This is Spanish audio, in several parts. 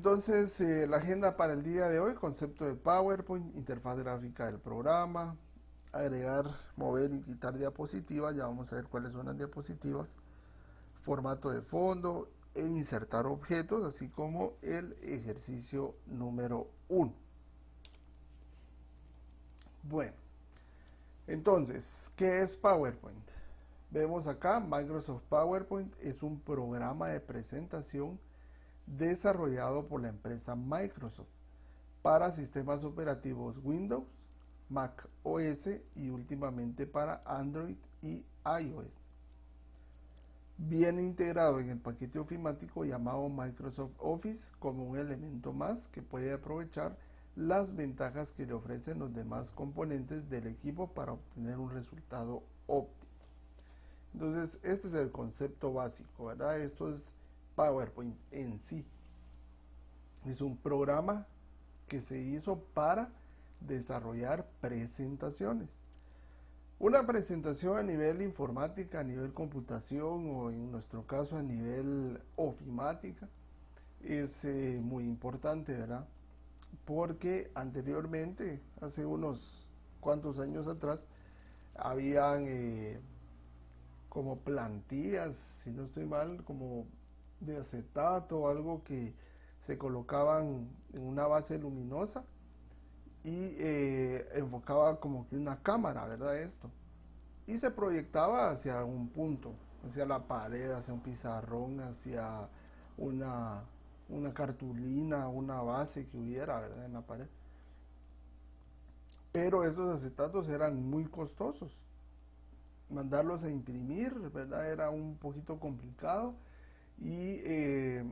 Entonces, la agenda para el día de hoy, concepto de PowerPoint, interfaz gráfica del programa, agregar, mover y quitar diapositivas, ya vamos a ver cuáles son las diapositivas, formato de fondo e insertar objetos, así como el ejercicio número 1. Bueno, entonces, ¿qué es PowerPoint? Vemos acá, Microsoft PowerPoint es un programa de presentación desarrollado por la empresa Microsoft para sistemas operativos Windows, Mac OS y últimamente para Android y iOS. Viene integrado en el paquete ofimático llamado Microsoft Office como un elemento más que puede aprovechar las ventajas que le ofrecen los demás componentes del equipo para obtener un resultado óptimo. Entonces, este es el concepto básico, ¿verdad? Esto es PowerPoint en sí. Es un programa que se hizo para desarrollar presentaciones. Una presentación a nivel informática, a nivel computación o en nuestro caso a nivel ofimática es muy importante, ¿verdad? Porque anteriormente, hace unos cuantos años atrás, habían como plantillas, si no estoy mal, como de acetato o algo que se colocaban en una base luminosa y enfocaba como que una cámara, ¿verdad? Esto. Y se proyectaba hacia un punto, hacia la pared, hacia un pizarrón, hacia una, una cartulina, una base que hubiera, ¿verdad? En la pared. Pero estos acetatos eran muy costosos. Mandarlos a imprimir, ¿verdad? Era un poquito complicado y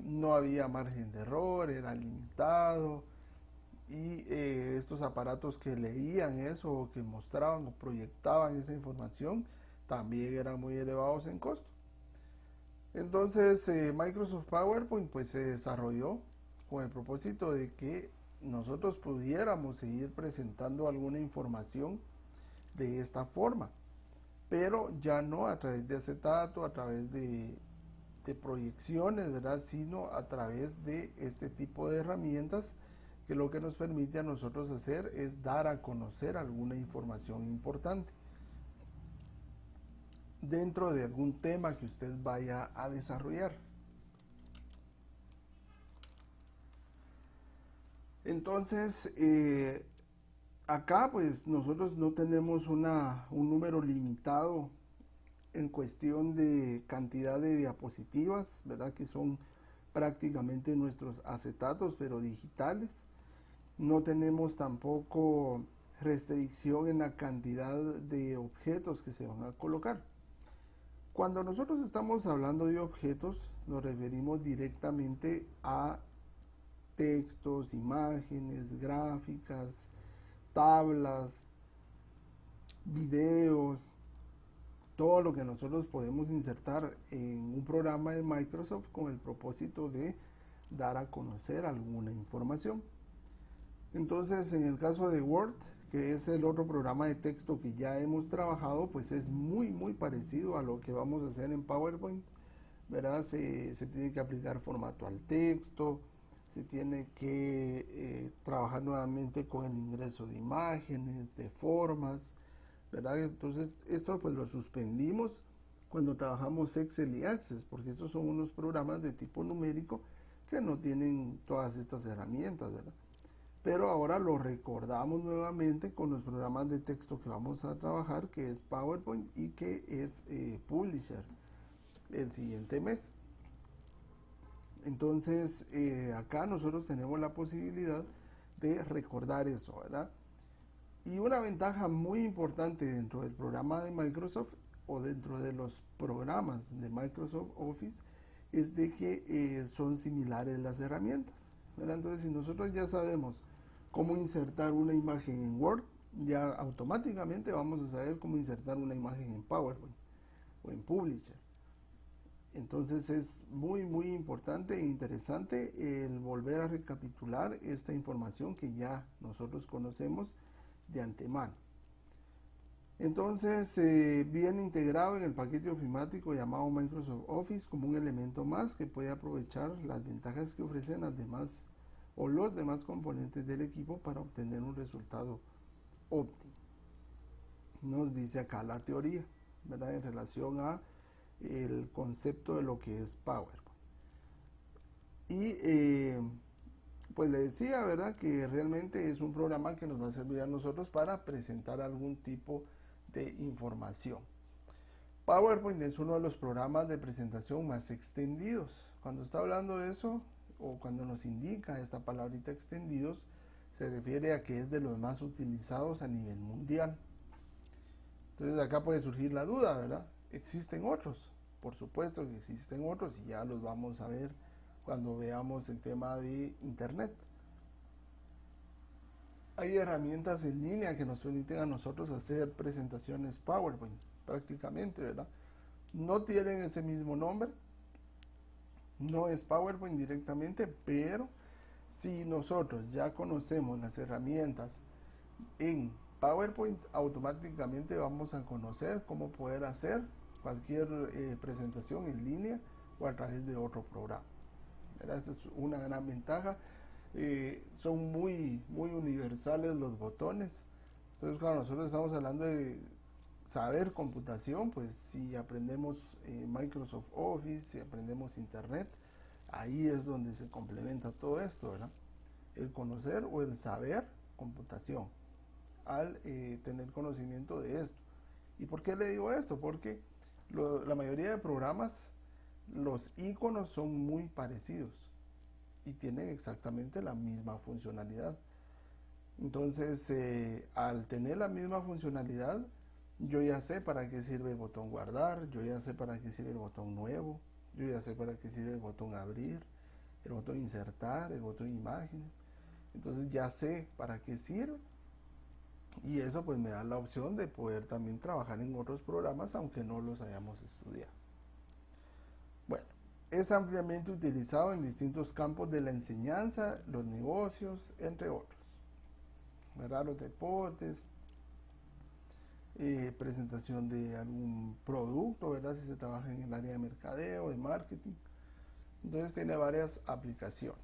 no había margen de error, era limitado y estos aparatos que leían eso o que mostraban o proyectaban esa información también eran muy elevados en costo. Entonces Microsoft PowerPoint pues se desarrolló con el propósito de que nosotros pudiéramos seguir presentando alguna información de esta forma, pero ya no a través de acetato, a través de proyecciones, ¿verdad? Sino a través de este tipo de herramientas que lo que nos permite a nosotros hacer es dar a conocer alguna información importante dentro de algún tema que usted vaya a desarrollar. Entonces, acá pues nosotros no tenemos un número limitado en cuestión de cantidad de diapositivas, ¿verdad? Que son prácticamente nuestros acetatos, pero digitales. No tenemos tampoco restricción en la cantidad de objetos que se van a colocar. Cuando nosotros estamos hablando de objetos, nos referimos directamente a textos, imágenes, gráficas, tablas, videos, todo lo que nosotros podemos insertar en un programa de Microsoft con el propósito de dar a conocer alguna información. Entonces, en el caso de Word, que es el otro programa de texto que ya hemos trabajado, pues es muy parecido a lo que vamos a hacer en PowerPoint, ¿verdad? Se tiene que aplicar formato al texto, se tiene que trabajar nuevamente con el ingreso de imágenes, de formas, ¿verdad? Entonces, esto pues lo suspendimos cuando trabajamos Excel y Access, porque estos son unos programas de tipo numérico que no tienen todas estas herramientas, ¿verdad? Pero ahora lo recordamos nuevamente con los programas de texto que vamos a trabajar, que es PowerPoint y que es Publisher el siguiente mes. Entonces, acá nosotros tenemos la posibilidad de recordar eso, ¿verdad? Y una ventaja muy importante dentro del programa de Microsoft o dentro de los programas de Microsoft Office es de que son similares las herramientas, ¿verdad? Entonces, si nosotros ya sabemos cómo insertar una imagen en Word, ya automáticamente vamos a saber cómo insertar una imagen en PowerPoint o en Publisher. Entonces es muy importante e interesante el volver a recapitular esta información que ya nosotros conocemos de antemano. Entonces viene integrado en el paquete ofimático llamado Microsoft Office como un elemento más que puede aprovechar las ventajas que ofrecen las demás o los demás componentes del equipo para obtener un resultado óptimo. Nos dice acá la teoría, ¿verdad? En relación a el concepto de lo que es PowerPoint. Y pues le decía, ¿verdad?, que realmente es un programa que nos va a servir a nosotros para presentar algún tipo de información. PowerPoint es uno de los programas de presentación más extendidos. Cuando está hablando de eso, o cuando nos indica esta palabrita extendidos, se refiere a que es de los más utilizados a nivel mundial. Entonces acá puede surgir la duda, ¿verdad? ¿Existen otros? Por supuesto que existen otros y ya los vamos a ver cuando veamos el tema de Internet. Hay herramientas en línea que nos permiten a nosotros hacer presentaciones PowerPoint, prácticamente, ¿verdad? No tienen ese mismo nombre, no es PowerPoint directamente, pero si nosotros ya conocemos las herramientas en PowerPoint, automáticamente vamos a conocer cómo poder hacer cualquier presentación en línea o a través de otro programa. Esta es una gran ventaja. Son muy universales los botones. Entonces, cuando nosotros estamos hablando de saber computación, pues si aprendemos Microsoft Office, si aprendemos Internet, ahí es donde se complementa todo esto, ¿verdad? El conocer o el saber computación, al tener conocimiento de esto. ¿Y por qué le digo esto? Porque la mayoría de programas, los iconos son muy parecidos y tienen exactamente la misma funcionalidad. Entonces, al tener la misma funcionalidad, yo ya sé para qué sirve el botón guardar, yo ya sé para qué sirve el botón nuevo, yo ya sé para qué sirve el botón abrir, el botón insertar, el botón imágenes. Entonces ya sé para qué sirve y eso pues me da la opción de poder también trabajar en otros programas aunque no los hayamos estudiado. Bueno, es ampliamente utilizado en distintos campos de la enseñanza, los negocios, entre otros, ¿verdad? Los deportes, presentación de algún producto, ¿verdad? Si se trabaja en el área de mercadeo, de marketing. Entonces tiene varias aplicaciones.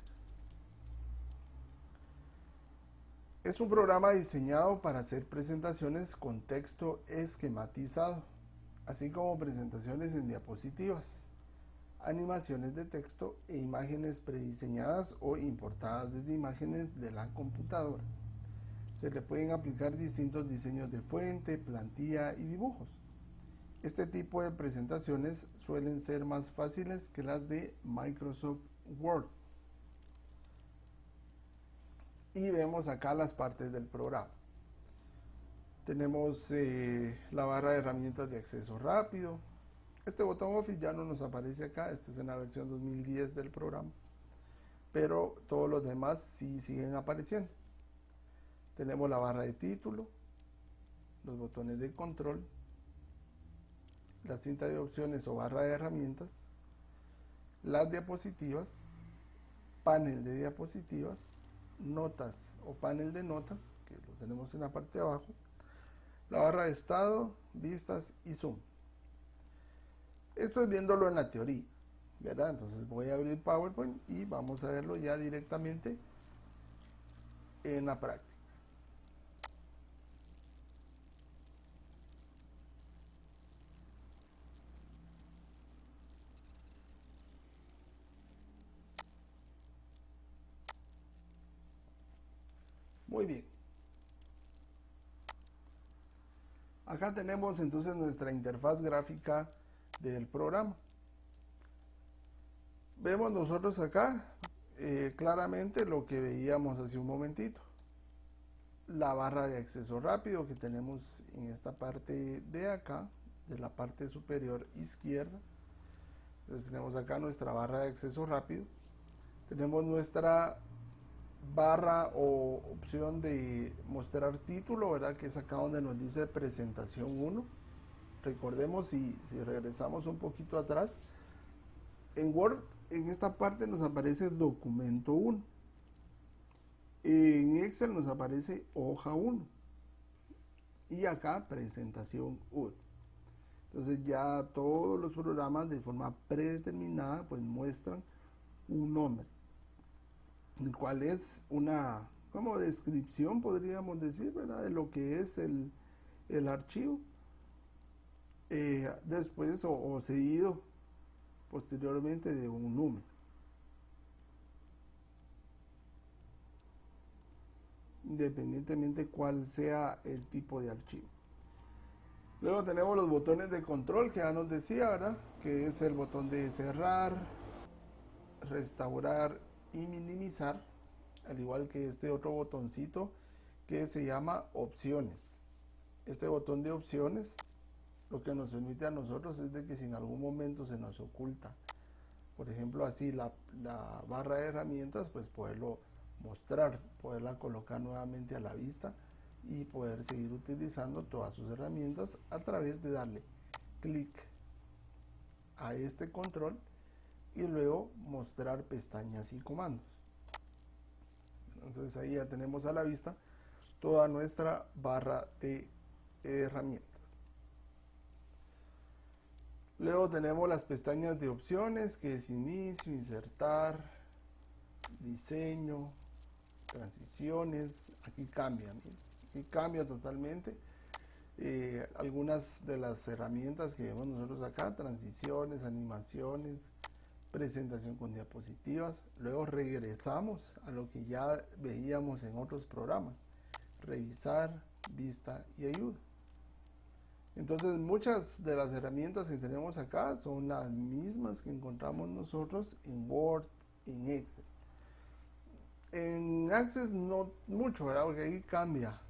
Es un programa diseñado para hacer presentaciones con texto esquematizado, así como presentaciones en diapositivas, animaciones de texto e imágenes prediseñadas o importadas desde imágenes de la computadora. Se le pueden aplicar distintos diseños de fuente, plantilla y dibujos. Este tipo de presentaciones suelen ser más fáciles que las de Microsoft Word. Y vemos acá las partes del programa. Tenemos la barra de herramientas de acceso rápido. Este botón Office ya no nos aparece acá, este es en la versión 2010 del programa, pero todos los demás sí siguen apareciendo. Tenemos la barra de título, los botones de control, la cinta de opciones o barra de herramientas, las diapositivas, panel de diapositivas, notas o panel de notas, que lo tenemos en la parte de abajo, la barra de estado, vistas y zoom. Esto es viéndolo en la teoría, ¿verdad? Entonces voy a abrir PowerPoint y vamos a verlo ya directamente en la práctica. Muy bien. Acá tenemos entonces nuestra interfaz gráfica del programa. Vemos nosotros acá claramente lo que veíamos hace un momentito. La barra de acceso rápido que tenemos en esta parte de acá, de la parte superior izquierda. Entonces tenemos acá nuestra barra de acceso rápido. Tenemos nuestra barra o opción de mostrar título, ¿verdad? Que es acá donde nos dice presentación 1. Recordemos, si regresamos un poquito atrás, en Word, en esta parte nos aparece documento 1. En Excel nos aparece hoja 1. Y acá presentación 1. Entonces ya todos los programas de forma predeterminada pues muestran un nombre. el cual es una como descripción, podríamos decir, ¿verdad?, de lo que es el archivo. Después o seguido posteriormente de un número, independientemente cuál sea el tipo de archivo. Luego tenemos los botones de control que ya nos decía, ¿verdad?, que es el botón de cerrar, restaurar y minimizar, al igual que este otro botoncito que se llama opciones. Este botón de opciones lo que nos permite a nosotros es de que si en algún momento se nos oculta, por ejemplo así la barra de herramientas, pues poderlo mostrar, poderla colocar nuevamente a la vista y poder seguir utilizando todas sus herramientas a través de darle clic a este control y luego mostrar pestañas y comandos. Entonces ahí ya tenemos a la vista toda nuestra barra de herramientas. Luego tenemos las pestañas de opciones, que es inicio, insertar, diseño, transiciones. Aquí cambia, ¿sí? Aquí cambia totalmente. Algunas de las herramientas que vemos nosotros acá: transiciones, animaciones, presentación con diapositivas. Luego regresamos a lo que ya veíamos en otros programas: revisar, vista y ayuda. Entonces muchas de las herramientas que tenemos acá son las mismas que encontramos nosotros en Word, en Excel. En Access no mucho, ¿verdad?, porque ahí cambia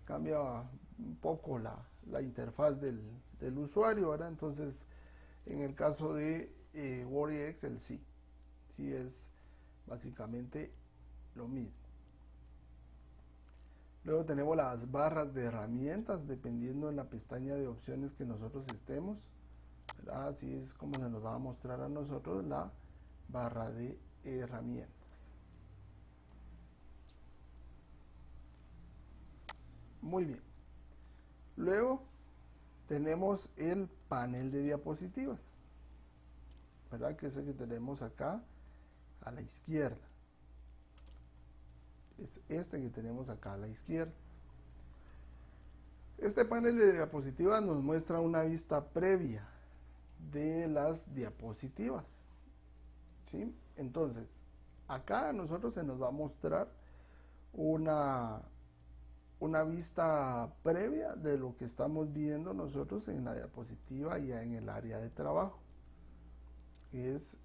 un poco la interfaz del usuario, ¿verdad? Entonces en el caso de Word y Excel sí es básicamente lo mismo. Luego tenemos las barras de herramientas, dependiendo en la pestaña de opciones que nosotros estemos, ¿verdad? Así es como se nos va a mostrar a nosotros la barra de herramientas. Muy bien. Luego tenemos el panel de diapositivas, ¿verdad?, que es el que tenemos acá a la izquierda. Es este que tenemos acá a la izquierda. Este panel de diapositivas nos muestra una vista previa de las diapositivas, ¿sí? Entonces, acá a nosotros se nos va a mostrar una vista previa de lo que estamos viendo nosotros en la diapositiva y en el área de trabajo, que es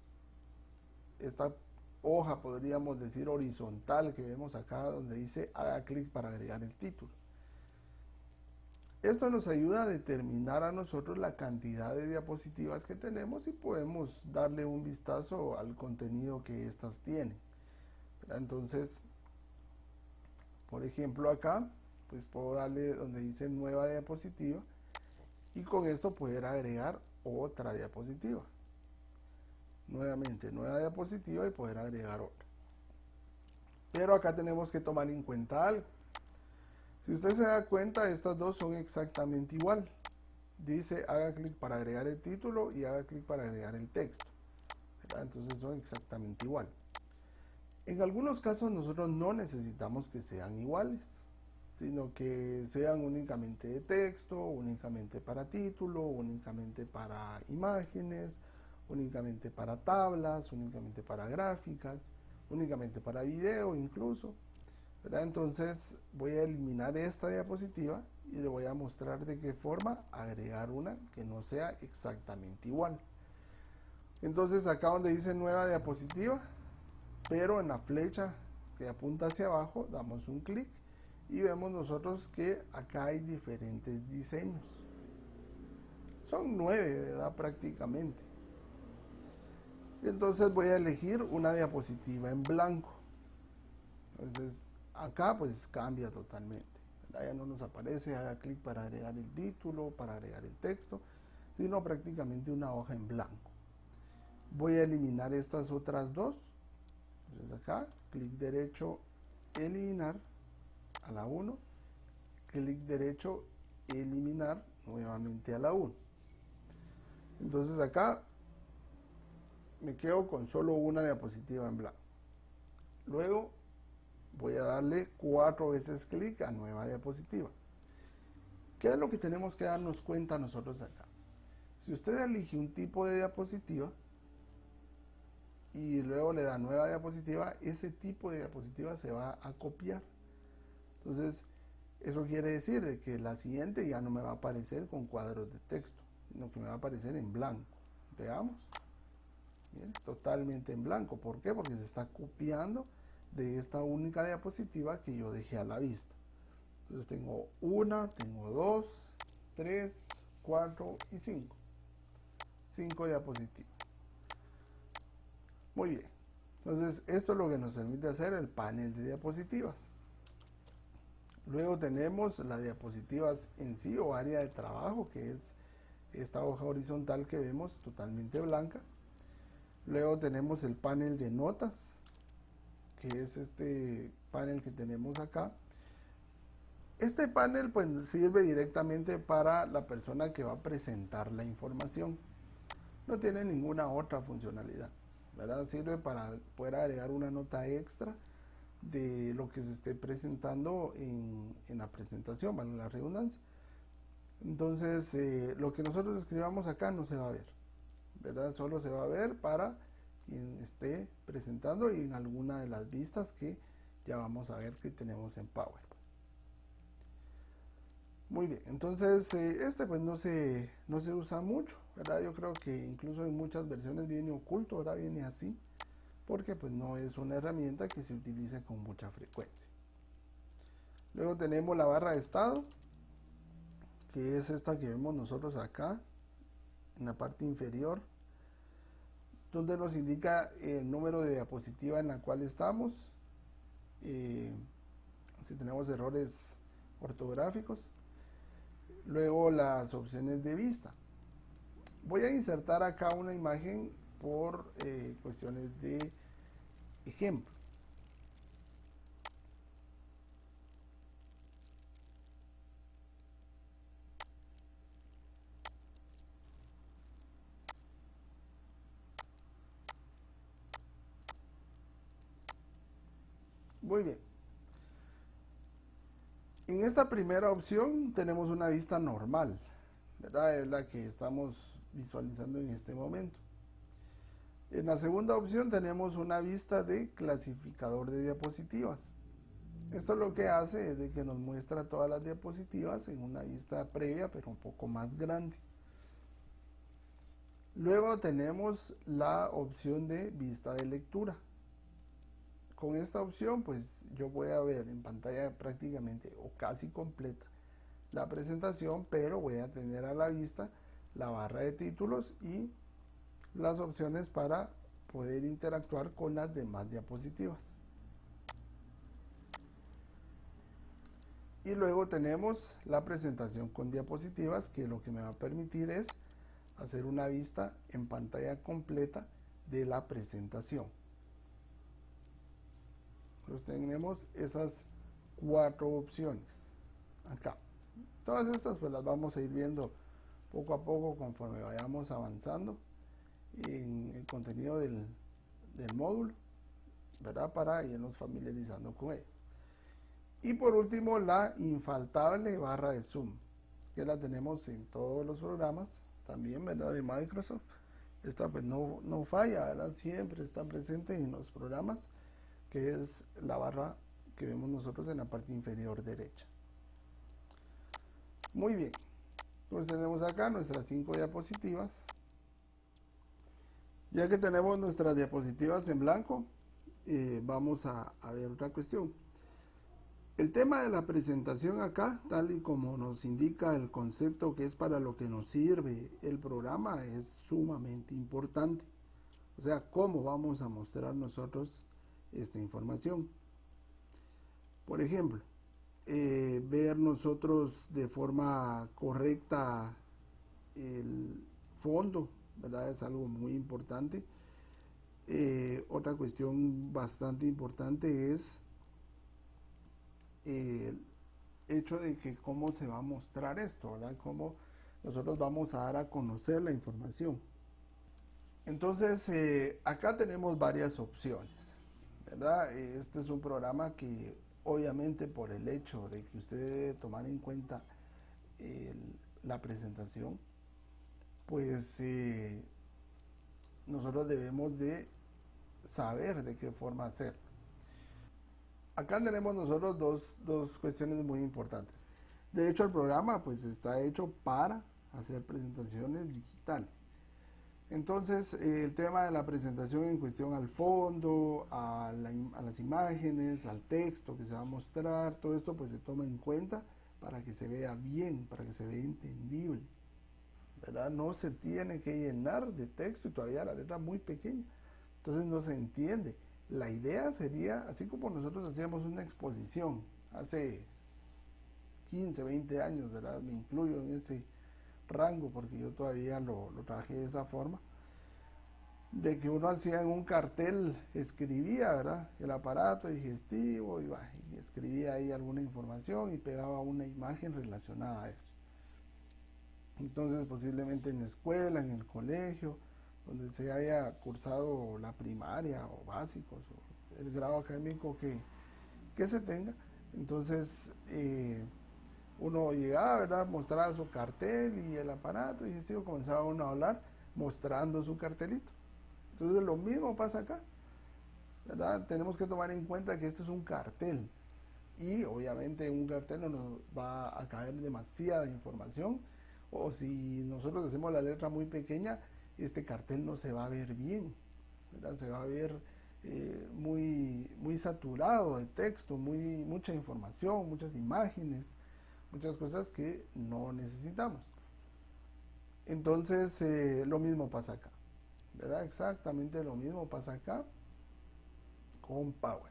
esta hoja, podríamos decir, horizontal que vemos acá, donde dice haga clic para agregar el título. Esto nos ayuda a determinar a nosotros la cantidad de diapositivas que tenemos y podemos darle un vistazo al contenido que estas tienen. Entonces, por ejemplo acá, pues puedo darle donde dice nueva diapositiva y con esto poder agregar otra diapositiva. Nuevamente nueva diapositiva y poder agregar otra. Pero acá tenemos que tomar en cuenta algo. Si usted se da cuenta, estas dos son exactamente igual. Dice haga clic para agregar el título y haga clic para agregar el texto, ¿verdad? Entonces son exactamente igual. En algunos casos nosotros no necesitamos que sean iguales, sino que sean únicamente de texto, únicamente para título, únicamente para imágenes, únicamente para tablas, únicamente para gráficas, únicamente para video incluso, ¿verdad? Entonces voy a eliminar esta diapositiva y le voy a mostrar de qué forma agregar una que no sea exactamente igual. Entonces acá donde dice nueva diapositiva, pero en la flecha que apunta hacia abajo damos un clic y vemos nosotros que acá hay diferentes diseños. Son 9, ¿verdad?, prácticamente. Entonces voy a elegir una diapositiva en blanco. Entonces acá pues cambia totalmente, ¿verdad? Ya no nos aparece haga clic para agregar el título, para agregar el texto, sino prácticamente una hoja en blanco. Voy a eliminar estas otras dos. Entonces acá, clic derecho, eliminar a la 1, clic derecho, eliminar nuevamente a la 1. Entonces acá me quedo con solo una diapositiva en blanco. Luego voy a darle 4 veces clic a nueva diapositiva. ¿Qué es lo que tenemos que darnos cuenta nosotros acá? Si usted elige un tipo de diapositiva y luego le da nueva diapositiva, ese tipo de diapositiva se va a copiar. Entonces, eso quiere decir de que la siguiente ya no me va a aparecer con cuadros de texto, sino que me va a aparecer en blanco. Veamos. Bien, totalmente en blanco. ¿Por qué? Porque se está copiando de esta única diapositiva que yo dejé a la vista. Entonces tengo 1, tengo 2, 3, 4 y 5. 5 diapositivas. Muy bien. Entonces esto es lo que nos permite hacer el panel de diapositivas. Luego tenemos las diapositivas en sí o área de trabajo, que es esta hoja horizontal que vemos totalmente blanca. Luego tenemos el panel de notas, que es este panel que tenemos acá. Este panel pues sirve directamente para la persona que va a presentar la información. No tiene ninguna otra funcionalidad, ¿verdad? Sirve para poder agregar una nota extra de lo que se esté presentando en la presentación, bueno, en la redundancia. Entonces, lo que nosotros escribamos acá no se va a ver, ¿verdad? Solo se va a ver para quien esté presentando y en alguna de las vistas que ya vamos a ver que tenemos en PowerPoint. Muy bien, entonces este pues no se usa mucho, ¿verdad? Yo creo que incluso en muchas versiones viene oculto, ahora viene así, porque pues no es una herramienta que se utilice con mucha frecuencia. Luego tenemos la barra de estado, que es esta que vemos nosotros acá, en la parte inferior, donde nos indica el número de diapositiva en la cual estamos, si tenemos errores ortográficos. Luego las opciones de vista. Voy a insertar acá una imagen por cuestiones de ejemplo. Muy bien. En esta primera opción tenemos una vista normal, ¿verdad? Es la que estamos visualizando en este momento. En la segunda opción tenemos una vista de clasificador de diapositivas. Esto lo que hace es de que nos muestra todas las diapositivas en una vista previa, pero un poco más grande. Luego tenemos la opción de vista de lectura. Con esta opción pues yo voy a ver en pantalla prácticamente o casi completa la presentación, pero voy a tener a la vista la barra de títulos y las opciones para poder interactuar con las demás diapositivas. Y luego tenemos la presentación con diapositivas, que lo que me va a permitir es hacer una vista en pantalla completa de la presentación. Entonces tenemos esas 4 opciones acá. Todas estas pues las vamos a ir viendo poco a poco conforme vayamos avanzando en el contenido del módulo, ¿verdad? Para irnos familiarizando con ellos. Y por último, la infaltable barra de zoom, que la tenemos en todos los programas también, ¿verdad? De Microsoft. Esta pues no falla, ¿verdad? Siempre está presente en los programas, que es la barra que vemos nosotros en la parte inferior derecha. Muy bien, pues tenemos acá nuestras 5 diapositivas. Ya que tenemos nuestras diapositivas en blanco, vamos a ver otra cuestión. El tema de la presentación acá, tal y como nos indica el concepto que es para lo que nos sirve el programa, es sumamente importante. O sea, cómo vamos a mostrar nosotros esta información. Por ejemplo, ver nosotros de forma correcta el fondo, ¿verdad? Es algo muy importante. Otra cuestión bastante importante es el hecho de que cómo se va a mostrar esto, ¿verdad? Cómo nosotros vamos a dar a conocer la información. Entonces, acá tenemos varias opciones, ¿verdad? Este es un programa que obviamente por el hecho de que usted debe tomar en cuenta la presentación, pues nosotros debemos de saber de qué forma hacer. Acá tenemos nosotros dos cuestiones muy importantes. De hecho, el programa pues está hecho para hacer presentaciones digitales. Entonces, el tema de la presentación en cuestión al fondo, a las imágenes, al texto que se va a mostrar, todo esto pues se toma en cuenta para que se vea bien, para que se vea entendible, ¿verdad? No se tiene que llenar de texto y todavía la letra muy pequeña, entonces no se entiende. La idea sería, así como nosotros hacíamos una exposición hace 15, 20 años, ¿verdad? Me incluyo en ese rango porque yo todavía lo trabajé de esa forma, de que uno hacía en un cartel, escribía, ¿verdad? El aparato digestivo y escribía ahí alguna información y pegaba una imagen relacionada a eso. Entonces posiblemente en la escuela, en el colegio, donde se haya cursado la primaria o básicos o el grado académico que se tenga, entonces uno llegaba, ¿verdad? Mostraba su cartel y el aparato digestivo, comenzaba uno a hablar mostrando su cartelito. Entonces lo mismo pasa acá, ¿verdad? Tenemos que tomar en cuenta que esto es un cartel y obviamente en un cartel no nos va a caer demasiada información, o si nosotros hacemos la letra muy pequeña, este cartel no se va a ver bien, ¿verdad? Se va a ver muy saturado de texto, mucha información, muchas imágenes, muchas cosas que no necesitamos. Entonces lo mismo pasa acá, ¿verdad? Exactamente lo mismo pasa acá con Power.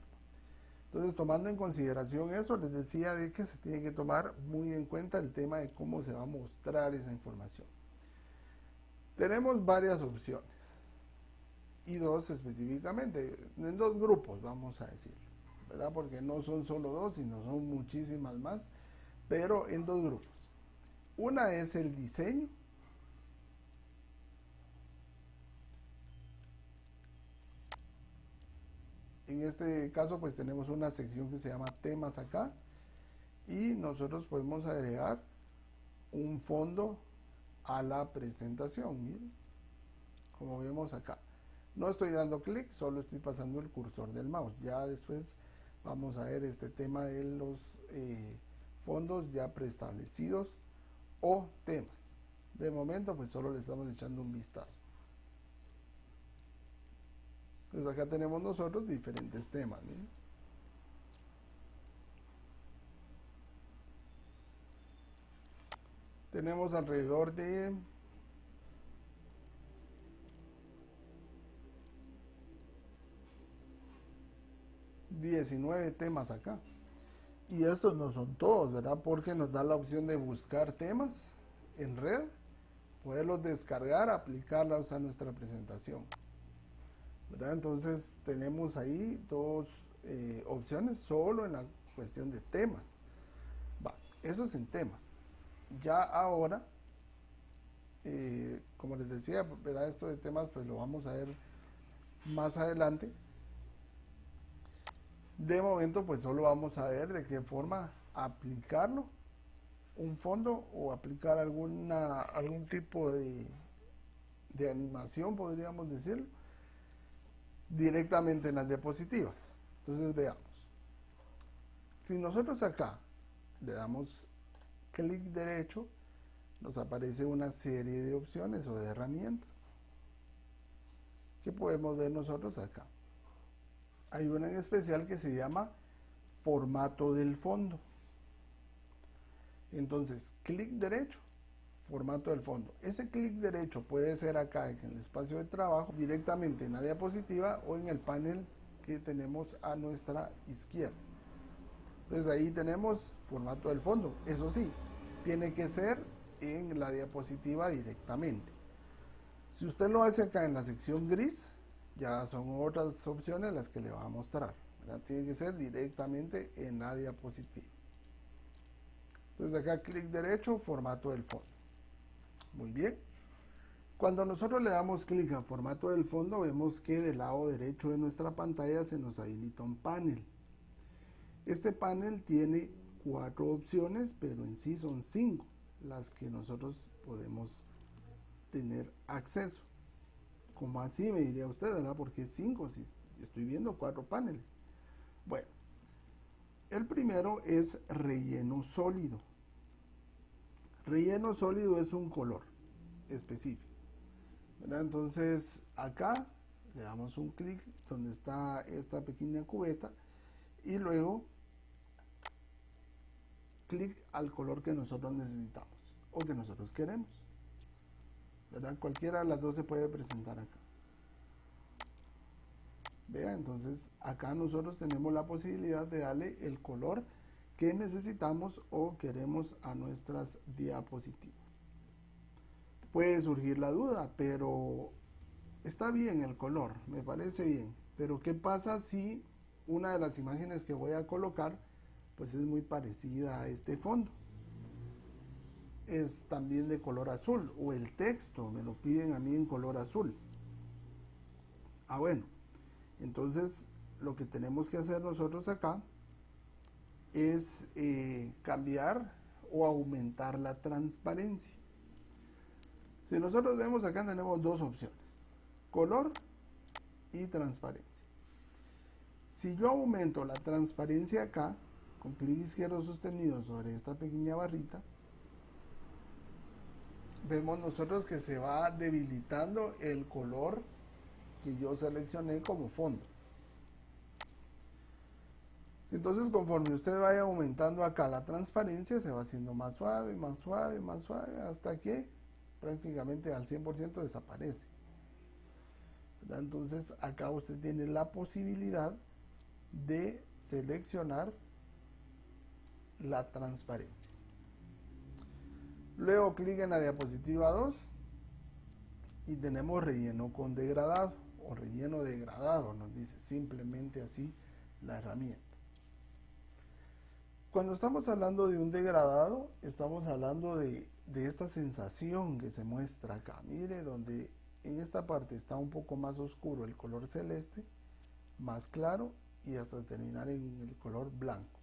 Entonces, tomando en consideración eso, les decía de que se tiene que tomar muy en cuenta el tema de cómo se va a mostrar esa información. Tenemos varias opciones y dos específicamente, en dos grupos vamos a decir, ¿verdad? Porque no son solo dos, sino son muchísimas más, pero en dos grupos. Una es el diseño. En este caso pues tenemos una sección que se llama temas acá y nosotros podemos agregar un fondo a la presentación, miren, como vemos acá. No estoy dando clic, solo estoy pasando el cursor del mouse. Ya después vamos a ver este tema de los fondos ya preestablecidos o temas. De momento pues solo le estamos echando un vistazo. Entonces acá tenemos nosotros diferentes temas, ¿sí? Tenemos alrededor de 19 temas acá. Y estos no son todos, ¿verdad? Porque nos da la opción de buscar temas en red, poderlos descargar, aplicarlos a nuestra presentación, ¿verdad? Entonces tenemos ahí dos opciones solo en la cuestión de temas. Va, eso es en temas. Ya ahora, como les decía, ¿verdad? Esto de temas pues lo vamos a ver más adelante. De momento pues solo vamos a ver de qué forma aplicarlo, un fondo o aplicar algún tipo de animación, podríamos decirlo, directamente en las diapositivas. Entonces veamos. Si nosotros acá le damos clic derecho, nos aparece una serie de opciones o de herramientas. ¿Qué podemos ver nosotros acá? Hay una en especial que se llama formato del fondo. Entonces, clic derecho, formato del fondo. Ese clic derecho puede ser acá en el espacio de trabajo, directamente en la diapositiva o en el panel que tenemos a nuestra izquierda. Entonces ahí tenemos formato del fondo. Eso sí, tiene que ser en la diapositiva directamente. Si usted lo hace acá en la sección gris, ya son otras opciones las que le va a mostrar, ¿verdad? Tiene que ser directamente en la diapositiva. Entonces acá clic derecho, formato del fondo. Muy bien. Cuando nosotros le damos clic a formato del fondo, vemos que del lado derecho de nuestra pantalla se nos habilita un panel. Este panel tiene 4 opciones, pero en sí son 5 las que nosotros podemos tener acceso. Como así me diría usted, ¿verdad? Porque 5 si estoy viendo 4 paneles. Bueno, el primero es relleno sólido. Relleno sólido es un color específico, ¿verdad? Entonces acá le damos un clic donde está esta pequeña cubeta y luego clic al color que nosotros necesitamos o que nosotros queremos, ¿verdad? Cualquiera de las dos se puede presentar acá. Vea, entonces acá nosotros tenemos la posibilidad de darle el color que necesitamos o queremos a nuestras diapositivas. Puede surgir la duda, pero está bien el color, me parece bien, pero ¿qué pasa si una de las imágenes que voy a colocar pues es muy parecida a este fondo? Es también de color azul, o el texto me lo piden a mí en color azul. Bueno, entonces lo que tenemos que hacer nosotros acá es cambiar o aumentar la transparencia. Si nosotros vemos acá tenemos dos opciones, color y transparencia. Si yo aumento la transparencia acá, con clic izquierdo sostenido sobre esta pequeña barrita, vemos nosotros que se va debilitando el color que yo seleccioné como fondo. Entonces conforme usted vaya aumentando acá la transparencia, se va haciendo más suave, más suave, más suave, hasta que prácticamente al 100% desaparece, ¿verdad? Entonces acá usted tiene la posibilidad de seleccionar la transparencia. Luego clic en la diapositiva 2 y tenemos relleno con degradado o relleno degradado, nos dice simplemente así la herramienta. Cuando estamos hablando de un degradado, estamos hablando de esta sensación que se muestra acá. Mire, donde en esta parte está un poco más oscuro el color celeste, más claro y hasta terminar en el color blanco.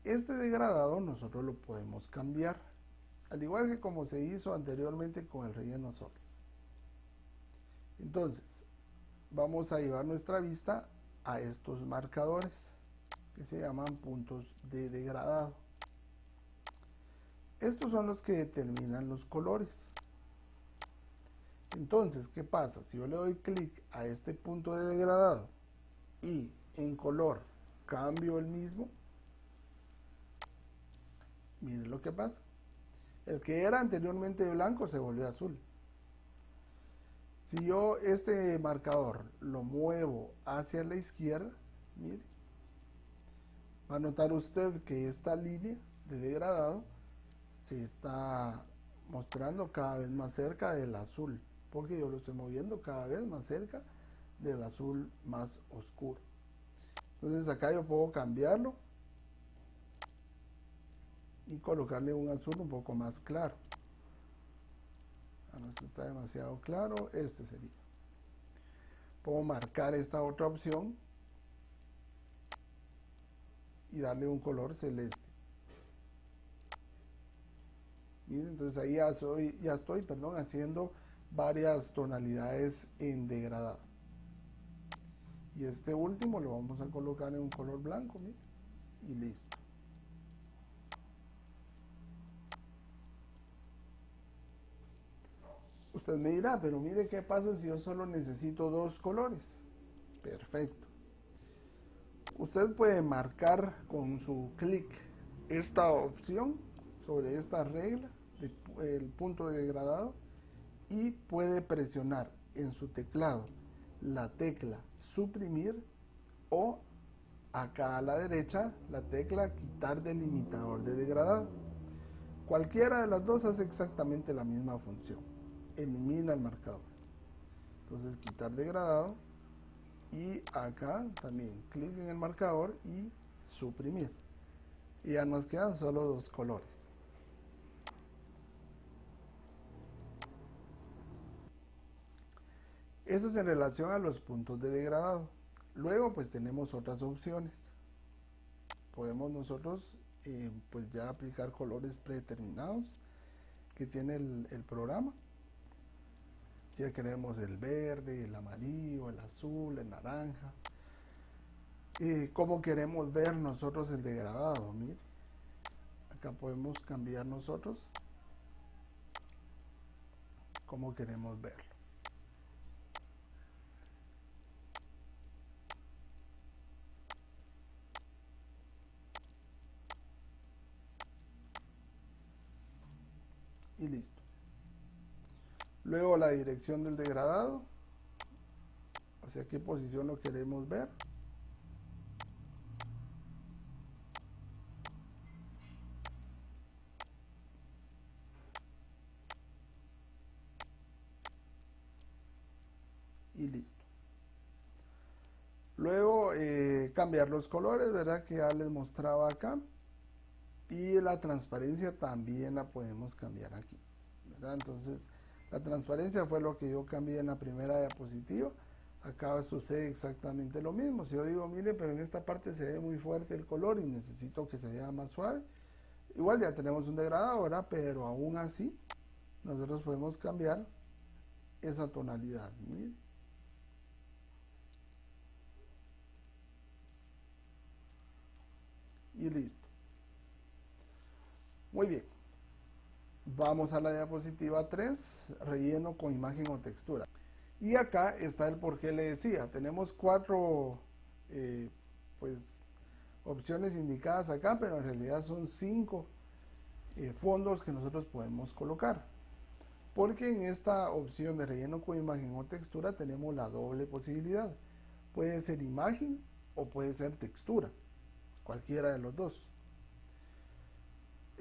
Este degradado nosotros lo podemos cambiar, al igual que como se hizo anteriormente con el relleno sólido. Entonces, vamos a llevar nuestra vista a estos marcadores que se llaman puntos de degradado. Estos son los que determinan los colores. Entonces, ¿qué pasa? Si yo le doy clic a este punto de degradado y en color cambio el mismo, miren lo que pasa. El que era anteriormente blanco se volvió azul. Si yo este marcador lo muevo hacia la izquierda, mire, va a notar usted que esta línea de degradado se está mostrando cada vez más cerca del azul, porque yo lo estoy moviendo cada vez más cerca del azul más oscuro. Entonces acá yo puedo cambiarlo y colocarle un azul un poco más claro. No, este está demasiado claro, este sería. Puedo marcar esta otra opción y darle un color celeste. Miren, entonces ahí ya estoy haciendo varias tonalidades en degradado. Y este último lo vamos a colocar en un color blanco, miren, y listo. Usted me dirá, pero mire qué pasa si yo solo necesito dos colores. Perfecto. Usted puede marcar con su clic esta opción sobre esta regla del punto de degradado y puede presionar en su teclado la tecla suprimir o acá a la derecha la tecla quitar delimitador de degradado. Cualquiera de las dos hace exactamente la misma función. Elimina el marcador. Entonces quitar degradado y acá también clic en el marcador y suprimir. Y ya nos quedan solo dos colores. Eso es en relación a los puntos de degradado. Luego pues tenemos otras opciones. Podemos nosotros pues ya aplicar colores predeterminados que tiene el programa. Si ya queremos el verde, el amarillo, el azul, el naranja. ¿Cómo queremos ver nosotros el degradado? Mire, acá podemos cambiar nosotros cómo queremos verlo. Y listo. Luego la dirección del degradado, hacia qué posición lo queremos ver. Y listo. Luego cambiar los colores, ¿verdad? Que ya les mostraba acá. Y la transparencia también la podemos cambiar aquí, ¿verdad? Entonces, la transparencia fue lo que yo cambié en la primera diapositiva. Acá sucede exactamente lo mismo. Si yo digo, mire, pero en esta parte se ve muy fuerte el color y necesito que se vea más suave. Igual ya tenemos un degradado, ¿verdad? Pero aún así, nosotros podemos cambiar esa tonalidad. Mire. Y listo. Muy bien. Vamos a la diapositiva 3, relleno con imagen o textura. Y acá está el por qué le decía. Tenemos 4 pues, opciones indicadas acá, pero en realidad son 5 fondos que nosotros podemos colocar. Porque en esta opción de relleno con imagen o textura tenemos la doble posibilidad. Puede ser imagen o puede ser textura, cualquiera de los dos.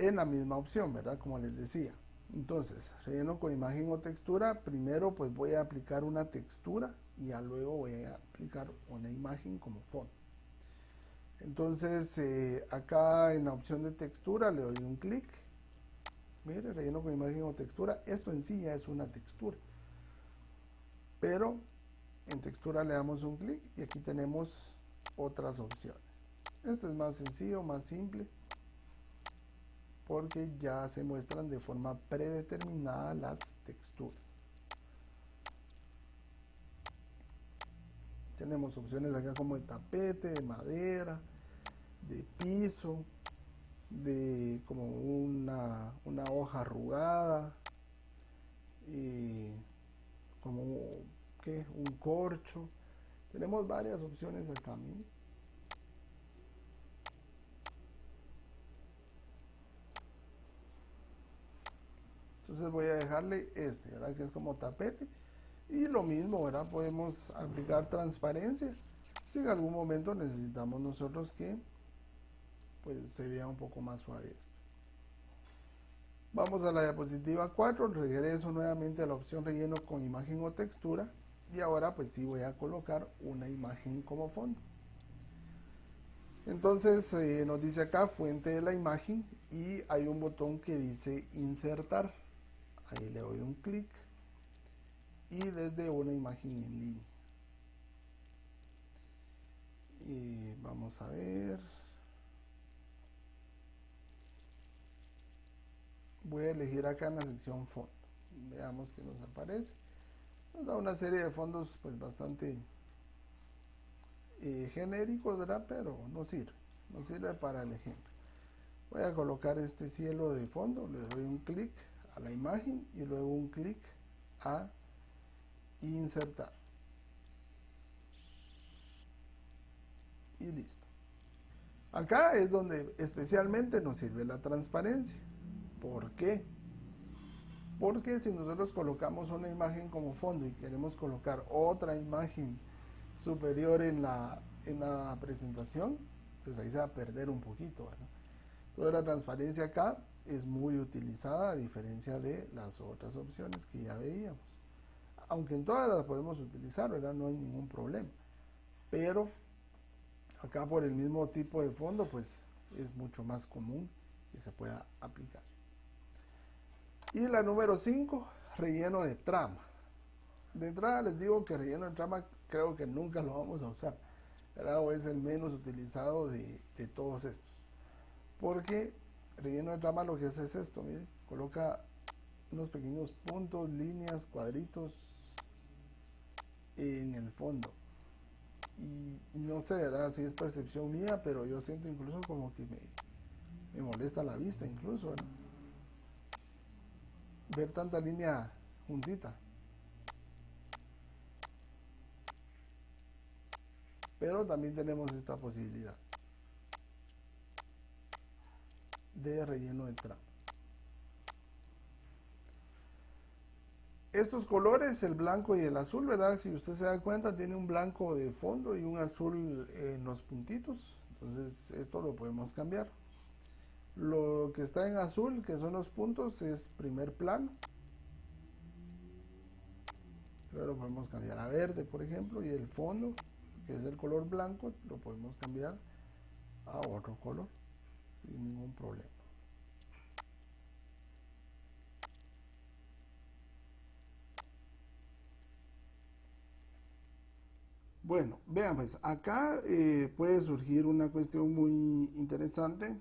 En la misma opción, ¿verdad? Como les decía. Entonces, relleno con imagen o textura. Primero pues voy a aplicar una textura y ya luego voy a aplicar una imagen como fondo. Entonces, acá en la opción de textura le doy un clic. Mire, relleno con imagen o textura. Esto en sí ya es una textura. Pero en textura le damos un clic y aquí tenemos otras opciones. Este es más sencillo, más simple, porque ya se muestran de forma predeterminada las texturas. Tenemos opciones acá como de tapete, de madera, de piso, de como una hoja arrugada, como un corcho. Tenemos varias opciones acá. ¿Mire? Entonces voy a dejarle este, ¿verdad? Que es como tapete. Y lo mismo, ¿verdad? Podemos aplicar transparencia. Si en algún momento necesitamos nosotros que pues se vea un poco más suave esto. Vamos a la diapositiva 4. Regreso nuevamente a la opción relleno con imagen o textura. Y ahora pues sí voy a colocar una imagen como fondo. Entonces nos dice acá fuente de la imagen y hay un botón que dice insertar. Ahí le doy un clic y desde una imagen en línea. Y vamos a ver. Voy a elegir acá en la sección fondo. Veamos qué nos aparece. Nos da una serie de fondos pues bastante genéricos, ¿verdad? Pero nos sirve para el ejemplo. Voy a colocar este cielo de fondo, le doy un clic a la imagen y luego un clic a insertar. Y listo. Acá es donde especialmente nos sirve la transparencia. ¿Por qué? Porque si nosotros colocamos una imagen como fondo y queremos colocar otra imagen superior en la presentación, pues ahí se va a perder un poquito, ¿verdad? Entonces la transparencia acá es muy utilizada a diferencia de las otras opciones que ya veíamos. Aunque en todas las podemos utilizar, ¿verdad? No hay ningún problema. Pero acá por el mismo tipo de fondo, pues es mucho más común que se pueda aplicar. Y la número 5, relleno de trama. De entrada les digo que relleno de trama creo que nunca lo vamos a usar, ¿verdad? O es el menos utilizado de todos estos. Porque relleno de trama lo que hace es esto, miren, coloca unos pequeños puntos, líneas, cuadritos en el fondo. Y no sé, ¿verdad? Si es percepción mía, pero yo siento incluso como que me molesta la vista incluso, ¿verdad? Ver tanta línea juntita. Pero también tenemos esta posibilidad de relleno de trama. Estos colores, el blanco y el azul, ¿verdad? Si usted se da cuenta, tiene un blanco de fondo y un azul en los puntitos. Entonces, esto lo podemos cambiar. Lo que está en azul, que son los puntos, es primer plano. Luego lo podemos cambiar a verde, por ejemplo, y el fondo, que es el color blanco, lo podemos cambiar a otro color sin ningún problema. Bueno, vean pues, acá puede surgir una cuestión muy interesante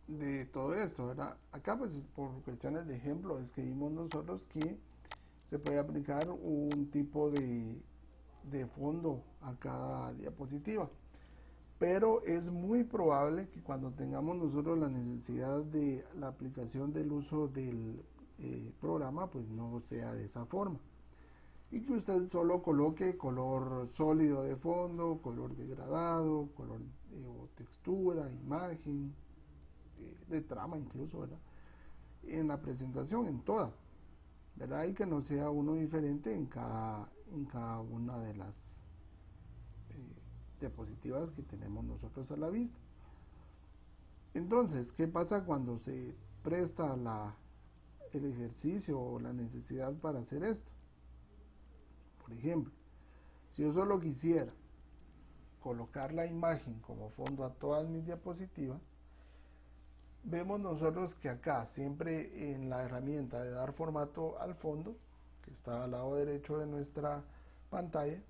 de todo esto, ¿verdad? Acá pues por cuestiones de ejemplo es que vimos nosotros que se puede aplicar un tipo de fondo a cada diapositiva. Pero es muy probable que cuando tengamos nosotros la necesidad de la aplicación del uso del programa, pues no sea de esa forma. Y que usted solo coloque color sólido de fondo, color degradado, color o textura, imagen, de trama incluso, ¿verdad? En la presentación, en toda, ¿verdad? Y que no sea uno diferente en cada una de las diapositivas que tenemos nosotros a la vista. Entonces, ¿qué pasa cuando se presta el ejercicio o la necesidad para hacer esto? Por ejemplo, si yo solo quisiera colocar la imagen como fondo a todas mis diapositivas, vemos nosotros que acá, siempre en la herramienta de dar formato al fondo, que está al lado derecho de nuestra pantalla,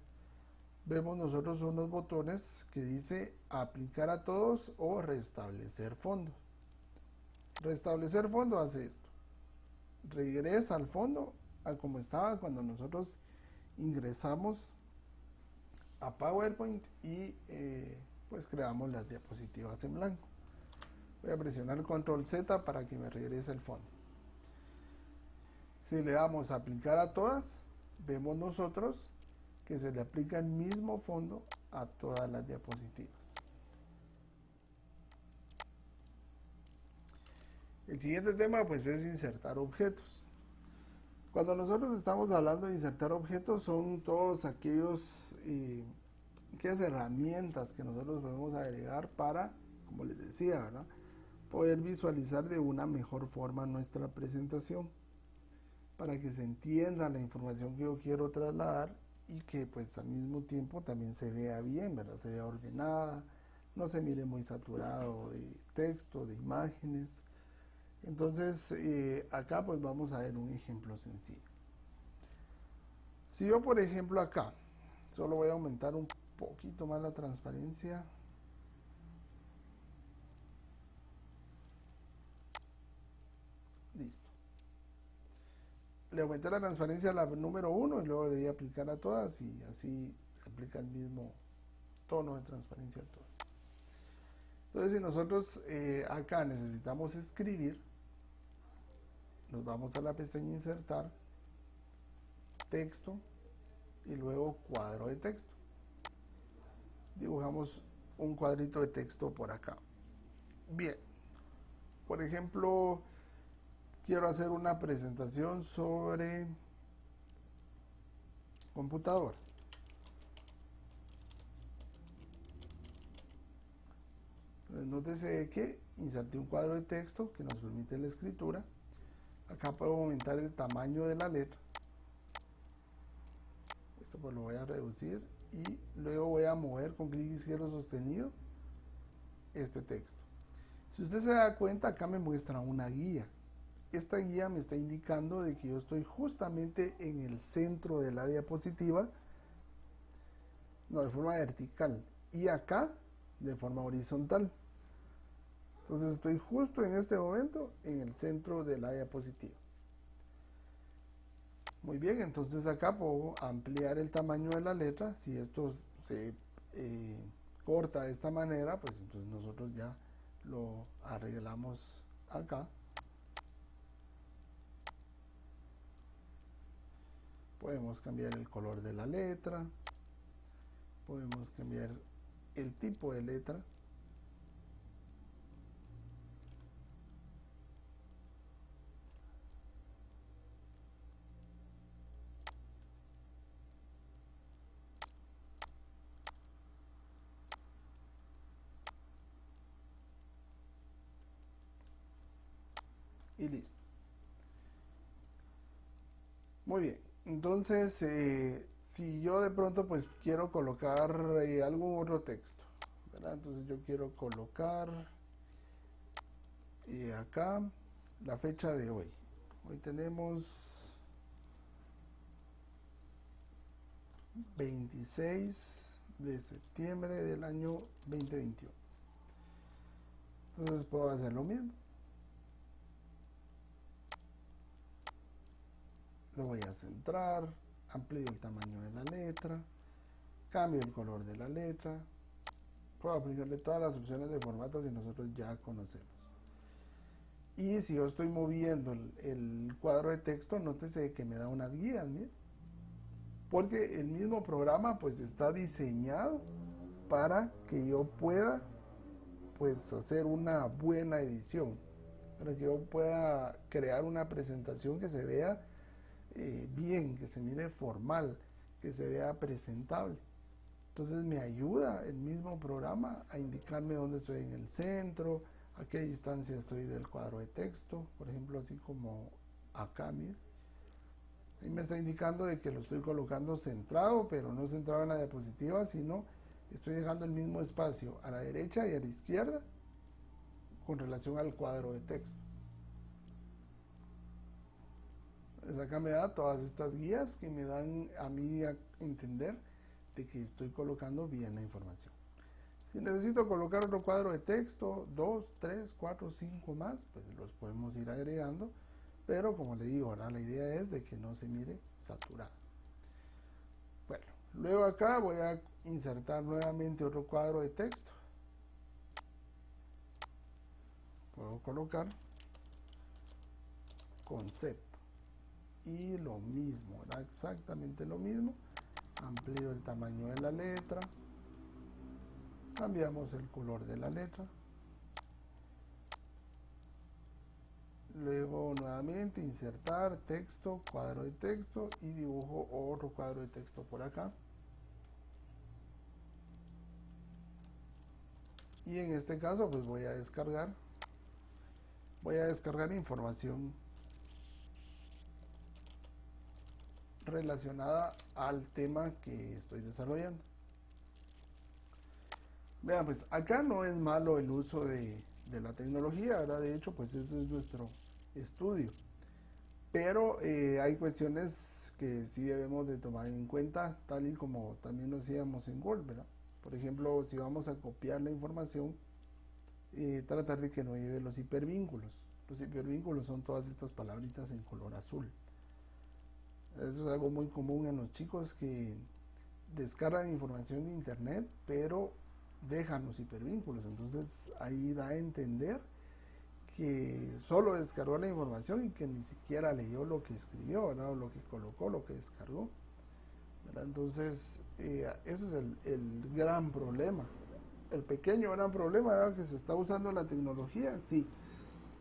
vemos nosotros unos botones que dice aplicar a todos o restablecer fondo. Restablecer fondo hace esto. Regresa al fondo a como estaba cuando nosotros ingresamos a PowerPoint y pues creamos las diapositivas en blanco. Voy a presionar Control Z para que me regrese el fondo. Si le damos a aplicar a todas, vemos nosotros que se le aplica el mismo fondo a todas las diapositivas. El siguiente tema pues es insertar objetos. Cuando nosotros estamos hablando de insertar objetos son todos aquellas herramientas que nosotros podemos agregar para, como les decía, ¿verdad?, poder visualizar de una mejor forma nuestra presentación, para que se entienda la información que yo quiero trasladar y que pues al mismo tiempo también se vea bien, ¿verdad?, se vea ordenada, no se mire muy saturado de texto, de imágenes. Entonces acá pues vamos a ver un ejemplo sencillo. Si yo por ejemplo acá solo voy a aumentar un poquito más la transparencia, listo, le aumenté la transparencia a la número 1 y luego le voy a aplicar a todas y así se aplica el mismo tono de transparencia a todas. Entonces si nosotros acá necesitamos escribir, nos vamos a la pestaña insertar, texto y luego cuadro de texto. Dibujamos un cuadrito de texto por acá. Bien, por ejemplo, quiero hacer una presentación sobre computadoras. Entonces, nótese que inserté un cuadro de texto que nos permite la escritura. Acá puedo aumentar el tamaño de la letra. Esto pues lo voy a reducir y luego voy a mover con clic izquierdo sostenido este texto. Si usted se da cuenta, acá me muestra una guía. esta guía me está indicando de que yo estoy justamente en el centro de la diapositiva, no, de forma vertical, y acá de forma horizontal. Entonces estoy justo en este momento en el centro de la diapositiva. Muy bien, entonces acá puedo ampliar el tamaño de la letra. Si esto se corta de esta manera, pues entonces nosotros ya lo arreglamos acá. Podemos cambiar el color de la letra, podemos cambiar el tipo de letra. Y listo. Muy bien, entonces si yo de pronto pues quiero colocar algún otro texto, ¿verdad? Entonces yo quiero colocar acá la fecha de hoy. Hoy tenemos 26 de septiembre del año 2021. Entonces puedo hacer lo mismo. Lo voy a centrar, amplío el tamaño de la letra, cambio el color de la letra, puedo aplicarle todas las opciones de formato que nosotros ya conocemos. Y si yo estoy moviendo el cuadro de texto, nótese que me da unas guías, ¿bien? Porque el mismo programa pues está diseñado para que yo pueda pues hacer una buena edición, para que yo pueda crear una presentación que se vea bien, que se mire formal, que se vea presentable. Entonces me ayuda el mismo programa a indicarme dónde estoy en el centro, a qué distancia estoy del cuadro de texto, por ejemplo así como acá, miren. Ahí me está indicando de que lo estoy colocando centrado, pero no centrado en la diapositiva, sino estoy dejando el mismo espacio a la derecha y a la izquierda con relación al cuadro de texto. Pues acá me da todas estas guías que me dan a mí a entender de que estoy colocando bien la información. Si necesito colocar otro cuadro de texto, 2, 3, 4, 5 más, pues los podemos ir agregando, pero como le digo, ahora la idea es de que no se mire saturado. Bueno, luego acá voy a insertar nuevamente otro cuadro de texto. Puedo colocar concepto. Y lo mismo, era exactamente lo mismo. Amplío el tamaño de la letra. Cambiamos el color de la letra. Luego nuevamente insertar texto, cuadro de texto y dibujo otro cuadro de texto por acá. Y en este caso pues voy a descargar información relacionada al tema que estoy desarrollando. Vean, pues acá no es malo el uso de la tecnología, ¿verdad? De hecho, pues ese es nuestro estudio. Pero hay cuestiones que sí debemos de tomar en cuenta, tal y como también lo hacíamos en Word, ¿verdad? Por ejemplo, si vamos a copiar la información, tratar de que no lleve los hipervínculos. Los hipervínculos son todas estas palabritas en color azul. Eso es algo muy común en los chicos que descargan información de internet, pero dejan los hipervínculos. Entonces ahí da a entender que solo descargó la información y que ni siquiera leyó lo que escribió, ¿verdad? O lo que colocó, lo que descargó, ¿verdad? Entonces ese es el gran problema. El pequeño gran problema, ¿verdad? Que se está usando la tecnología, sí.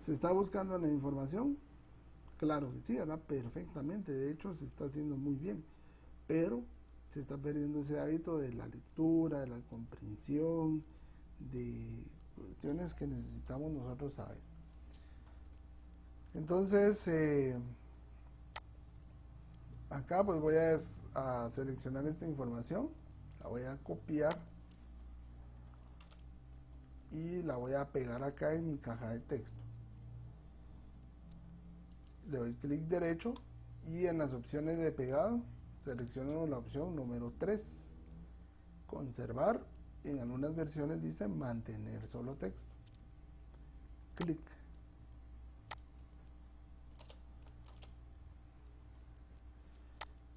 Se está buscando la información, claro que sí, ¿verdad? Perfectamente. De hecho se está haciendo muy bien, pero se está perdiendo ese hábito de la lectura, de la comprensión, de cuestiones que necesitamos nosotros saber. Entonces, acá pues voy a seleccionar esta información, la voy a copiar y la voy a pegar acá en mi caja de texto. le doy clic derecho y en las opciones de pegado selecciono la opción número 3, conservar. En algunas versiones dice mantener solo texto. Clic.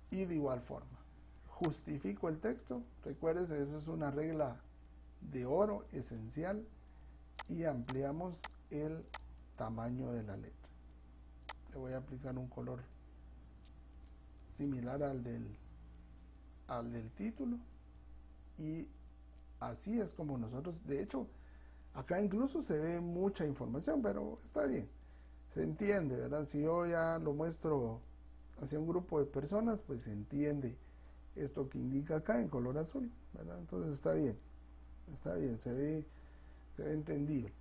Y de igual forma, justifico el texto. Recuerden, eso es una regla de oro esencial. Y ampliamos el tamaño de la letra. Le voy a aplicar un color similar al del título. Y así es como nosotros, de hecho, acá incluso se ve mucha información, pero está bien. Se entiende, ¿verdad? Si yo ya lo muestro hacia un grupo de personas, pues se entiende esto que indica acá en color azul, ¿verdad? Entonces está bien, se ve entendible.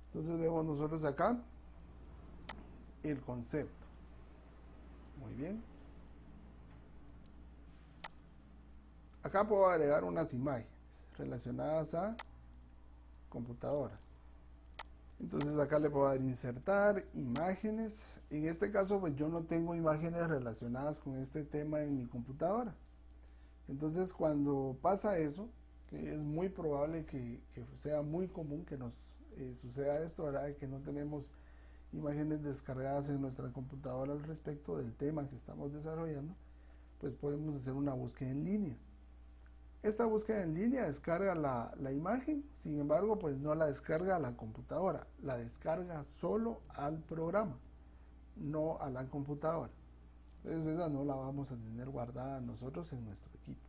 Entonces vemos nosotros acá el concepto. Muy bien. Acá puedo agregar unas imágenes relacionadas a computadoras. Entonces acá le puedo dar insertar imágenes. En este caso pues yo no tengo imágenes relacionadas con este tema en mi computadora. Entonces cuando pasa eso, que es muy probable que sea muy común que nos suceda esto, ¿verdad? Que no tenemos imágenes descargadas en nuestra computadora al respecto del tema que estamos desarrollando, pues podemos hacer una búsqueda en línea. Esta búsqueda en línea descarga la imagen, sin embargo, pues no la descarga a la computadora, la descarga solo al programa, no a la computadora. Entonces esa no la vamos a tener guardada nosotros en nuestro equipo.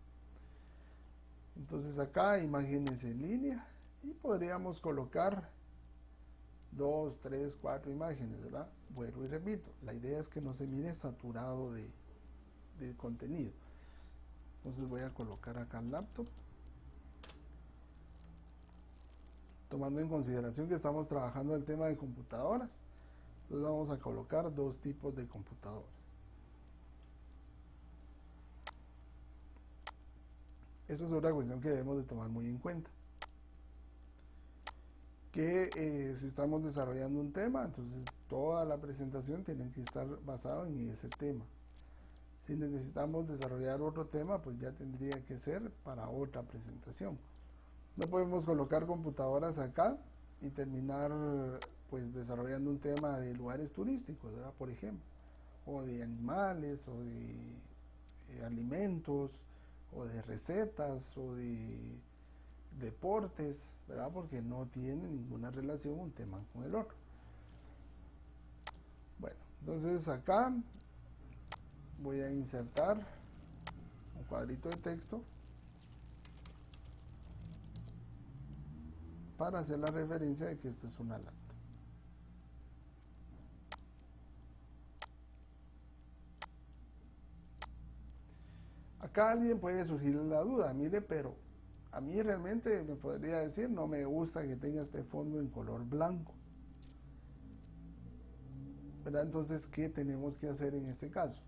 Entonces acá imágenes en línea y podríamos colocar 2, 3, 4 imágenes, ¿verdad? Vuelvo y repito, la idea es que no se mire saturado de contenido. Entonces voy a colocar acá el laptop, tomando en consideración que estamos trabajando el tema de computadoras. Entonces vamos a colocar 2 tipos de computadoras. Esta es otra cuestión que debemos de tomar muy en cuenta. Que si estamos desarrollando un tema, entonces toda la presentación tiene que estar basada en ese tema. Si necesitamos desarrollar otro tema, pues ya tendría que ser para otra presentación. No podemos colocar computadoras acá y terminar pues desarrollando un tema de lugares turísticos, ¿verdad? Por ejemplo, o de animales, o de alimentos, o de recetas, o de deportes, ¿verdad? Porque no tiene ninguna relación un tema con el otro. Bueno, entonces acá voy a insertar un cuadrito de texto para hacer la referencia de que esta es una laptop. Acá alguien puede surgir la duda, mire, pero a mí realmente me podría decir, no me gusta que tenga este fondo en color blanco, ¿verdad? Entonces, ¿qué tenemos que hacer en este caso?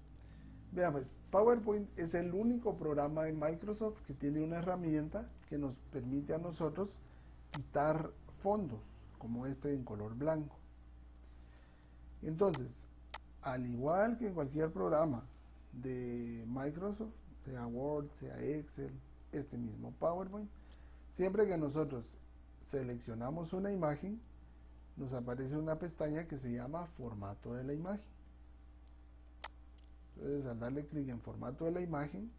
Vean, pues PowerPoint es el único programa de Microsoft que tiene una herramienta que nos permite a nosotros quitar fondos, como este en color blanco. Entonces, al igual que en cualquier programa de Microsoft, sea Word, sea Excel, este mismo PowerPoint, siempre que nosotros seleccionamos una imagen, nos aparece una pestaña que se llama formato de la imagen. Entonces, al darle clic en formato de la imagen,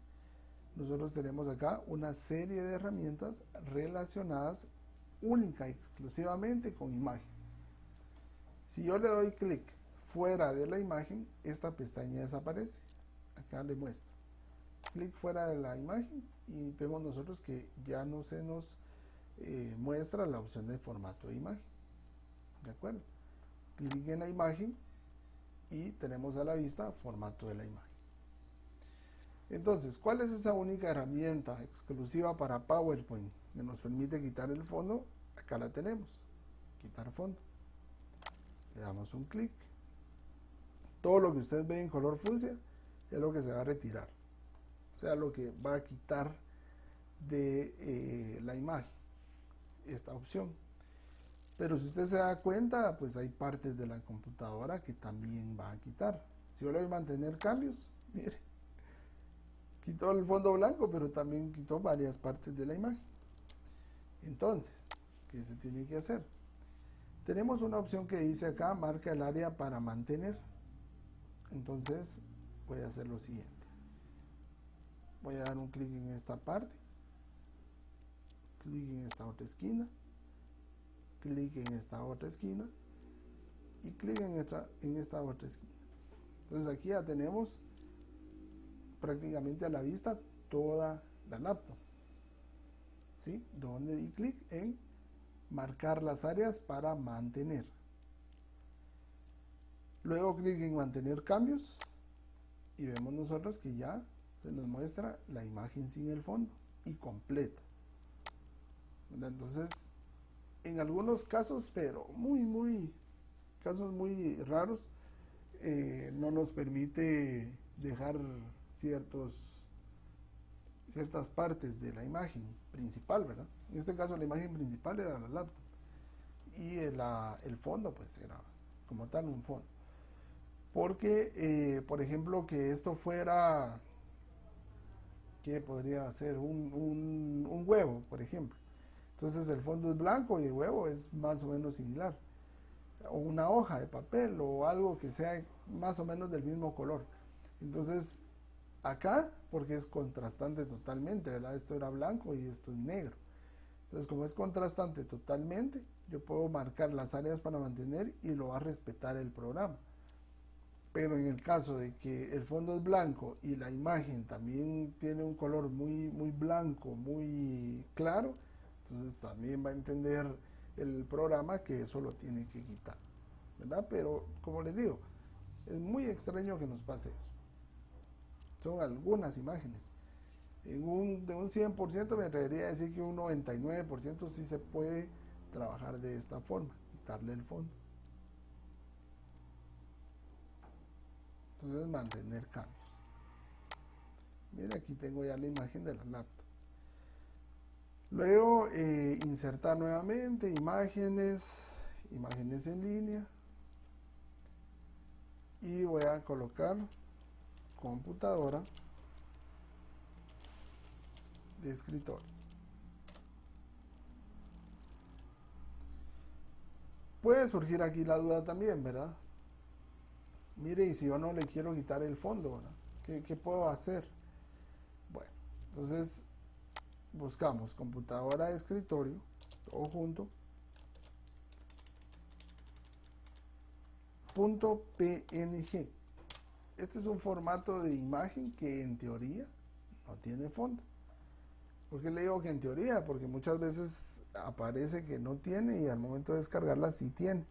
nosotros tenemos acá una serie de herramientas relacionadas única y exclusivamente con imágenes. Si yo le doy clic fuera de la imagen, esta pestaña desaparece. Acá le muestro. Clic fuera de la imagen y vemos nosotros que ya no se nos muestra la opción de formato de imagen. ¿De acuerdo? Clic en la imagen y tenemos a la vista formato de la imagen. Entonces, ¿cuál es esa única herramienta exclusiva para PowerPoint que nos permite quitar el fondo? Acá la tenemos, quitar fondo. Le damos un clic. Todo lo que usted ve en color fucsia es lo que se va a retirar. O sea, lo que va a quitar de la imagen, esta opción. Pero si usted se da cuenta, pues hay partes de la computadora que también va a quitar. Si yo le doy mantener cambios, mire, quitó el fondo blanco, pero también quitó varias partes de la imagen. Entonces, ¿qué se tiene que hacer? Tenemos una opción que dice acá, marca el área para mantener. Entonces, voy a hacer lo siguiente. Voy a dar un clic en esta parte, clic en esta otra esquina, clic en esta otra esquina y clic en esta otra esquina. Entonces aquí ya tenemos prácticamente a la vista toda la laptop. ¿Sí? Donde di clic en marcar las áreas para mantener. Luego clic en mantener cambios y vemos nosotros que ya se nos muestra la imagen sin el fondo y completa. Entonces, en algunos casos, pero casos muy raros, no nos permite dejar ciertas partes de la imagen principal, ¿verdad? En este caso la imagen principal era la laptop y el fondo pues era como tal un fondo. Porque, por ejemplo, que esto fuera, ¿qué podría ser? Un huevo, por ejemplo. Entonces el fondo es blanco y el huevo es más o menos similar. O una hoja de papel o algo que sea más o menos del mismo color. Entonces acá, porque es contrastante totalmente, ¿verdad? Esto era blanco y esto es negro. Entonces como es contrastante totalmente, yo puedo marcar las áreas para mantener y lo va a respetar el programa. Pero en el caso de que el fondo es blanco y la imagen también tiene un color muy blanco, muy claro, entonces también va a entender el programa que eso lo tiene que quitar, ¿verdad? Pero como les digo, es muy extraño que nos pase eso. Son algunas imágenes. De un 100% me atrevería a decir que un 99% sí se puede trabajar de esta forma, quitarle el fondo. Entonces mantener cambios. Mira, aquí tengo ya la imagen de la laptop. Luego insertar nuevamente imágenes en línea. Y voy a colocar computadora de escritorio. Puede surgir aquí la duda también, ¿verdad? Mire, y si yo no le quiero quitar el fondo, ¿verdad? ¿Qué puedo hacer? Bueno, entonces buscamos computadora de escritorio, todo junto, .png. Este es un formato de imagen que en teoría no tiene fondo. ¿Por qué le digo que en teoría? Porque muchas veces aparece que no tiene y al momento de descargarla sí tiene,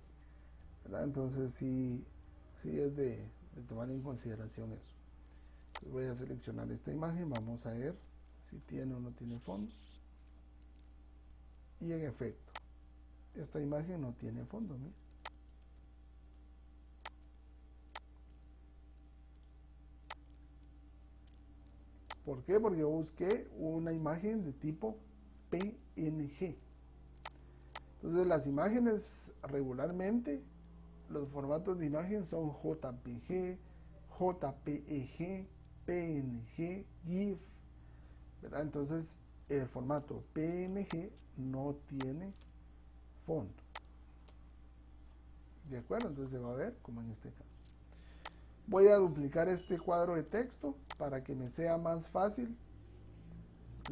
¿verdad? Entonces sí es de tomar en consideración eso. Entonces voy a seleccionar esta imagen, vamos a ver si tiene o no tiene fondo. Y en efecto, esta imagen no tiene fondo, mira. ¿Por qué? Porque yo busqué una imagen de tipo PNG. Entonces las imágenes regularmente, los formatos de imagen son JPG, JPEG, PNG, GIF, ¿verdad? Entonces el formato PNG no tiene fondo. ¿De acuerdo? Entonces se va a ver como en este caso. Voy a duplicar este cuadro de texto para que me sea más fácil.